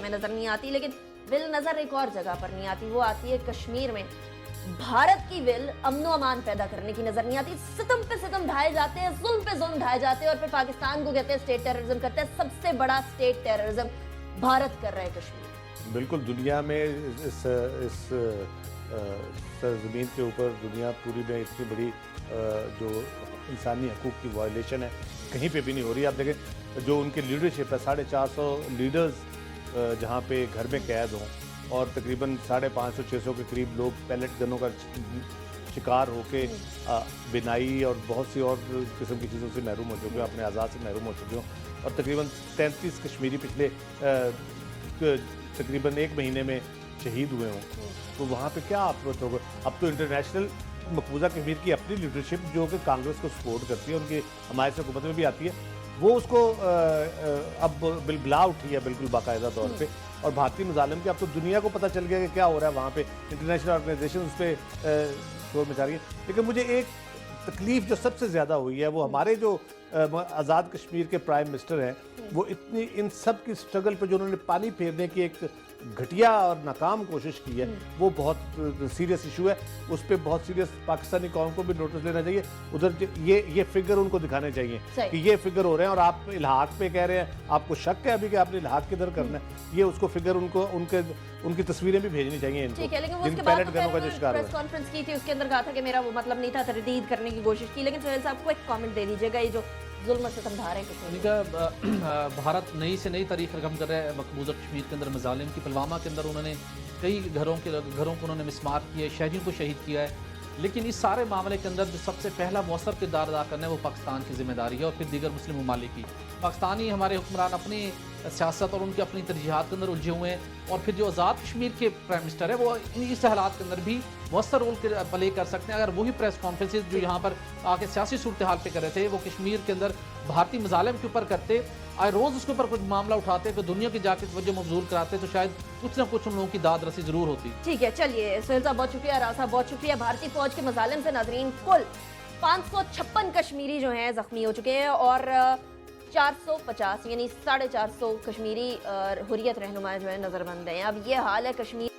میں نظر نہیں آتی، لیکن ول نظر ایک اور جگہ پر نہیں آتی، وہ آتی ہے کشمیر میں۔ بھارت کی ول امن و امان پیدا کرنے کی نظر نہیں آتی، ستم پہ ستم ڈھائے جاتے ہیں، ظلم پہ ظلم ڈھائے جاتے ہیں، اور پھر پاکستان کو کہتے ہیں اسٹیٹ ٹیررزم کرتے ہیں۔ سب سے بڑا اسٹیٹ ٹیررزم بھارت کر رہا ہے کشمیر۔ بالکل، دنیا میں اس سرزمین کے اوپر دنیا پوری میں اتنی بڑی جو انسانی حقوق کی وائلیشن ہے کہیں پہ بھی نہیں ہو رہی۔ آپ دیکھیں جو ان کی لیڈرشپ ہے، 450 لیڈرز جہاں پہ گھر میں قید ہوں، اور تقریباً 550-600 کے قریب لوگ پیلٹ گنوں کا شکار ہو کے بنائی اور بہت سی اور قسم کی چیزوں سے محروم ہو چکے ہوں، اپنے آزاد سے محروم ہو چکے ہوں، اور تقریباً 33 کشمیری پچھلے تقریباً 1 مہینے میں شہید ہوئے ہوں، تو وہاں پہ کیا آپ ہوگا؟ اب تو انٹرنیشنل مقبوضہ کشمیر کی اپنی لیڈرشپ جو کہ کانگریس کو سپورٹ کرتی ہے، ان کی حمایت سے حکومت میں بھی آتی ہے، وہ اس کو اب بلا اٹھی ہے بالکل باقاعدہ طور پہ، اور بھارتی مظالم کے اب تو دنیا کو پتہ چل گیا کہ کیا ہو رہا ہے وہاں پہ، انٹرنیشنل آرگنائزیشن اس پہ شور مچا رہی ہے۔ لیکن مجھے ایک تکلیف جو سب سے زیادہ ہوئی ہے وہ ہمارے جو آزاد کشمیر کے پرائم منسٹر ہیں، وہ اتنی ان سب کی سٹرگل پہ جو انہوں نے پانی پھیرنے کی ایک گھٹیا اور ناکام کوشش کی ہے، وہ بہت سیریس ایشو ہے، اس پہ بہت سیریس پاکستانی قوم کو بھی نوٹس لینا چاہیے۔ ادھر یہ فگر ان کو دکھانے چاہیے کہ یہ فگر ہو رہے ہیں، اور آپ الحاق پہ کہہ رہے ہیں، آپ کو شک ہے ابھی کہ آپ نے الحاق کدھر کرنا ہے، یہ اس کو فگر ان کی تصویریں بھی بھیجنی چاہیے ان کو، ٹھیک ہے۔ لیکن جن پیلٹ گنوں کا جو شکار ہوا ہے۔ پریس کانفرنس کی تھی، اس کے اندر کہا تھا کہ میرا وہ مطلب نہیں تھا، تردید کرنے کی کوشش کی، لیکن سہیل صاحب کو ایک کامنٹ دے دیجیے گا، یہ جو ظلم و ستم ڈھا رہے ہیں بھارت نئی سے نئی تاریخ رقم کر رہا ہے مقبوضہ کشمیر کے اندر مظالم کی۔ پلوامہ کے اندر انہوں نے کئی گھروں کو انہوں نے مسمار کیا ہے، شہریوں کو شہید کیا ہے، لیکن اس سارے معاملے کے اندر جو سب سے پہلا مؤثر کردار ادا کرنا ہے وہ پاکستان کی ذمہ داری ہے، اور پھر دیگر مسلم ممالک کی۔ پاکستانی ہمارے حکمران اپنی سیاست اور ان کی اپنی ترجیحات کے اندر الجھے ہوئے ہیں، اور پھر جو آزاد کشمیر کے پرائم منسٹر ہے وہ اس حالات کے اندر بھی مؤثر رول پلے کر سکتے ہیں۔ اگر وہی پریس کانفرنسز جو یہاں پر آ کے سیاسی صورتحال پہ کر رہے تھے وہ کشمیر کے اندر بھارتی مظالم کے اوپر کرتے، آئے روز اس کے اوپر کچھ معاملہ اٹھاتے تو دنیا کی جا کے توجہ مبذول کراتے، تو شاید کچھ نہ کچھ ان لوگوں کی داد رسی ضرور ہوتی۔ ٹھیک ہے، چلیے سہیل صاحب بہت شکریہ، راز صاحب بہت شکریہ۔ بھارتی فوج کے مظالم سے ناظرین کل 556 کشمیری جو ہیں زخمی ہو چکے ہیں، اور 450 یعنی 450 کشمیری حریت رہنما جو ہیں نظر بند ہیں۔ اب یہ حال ہے کشمیر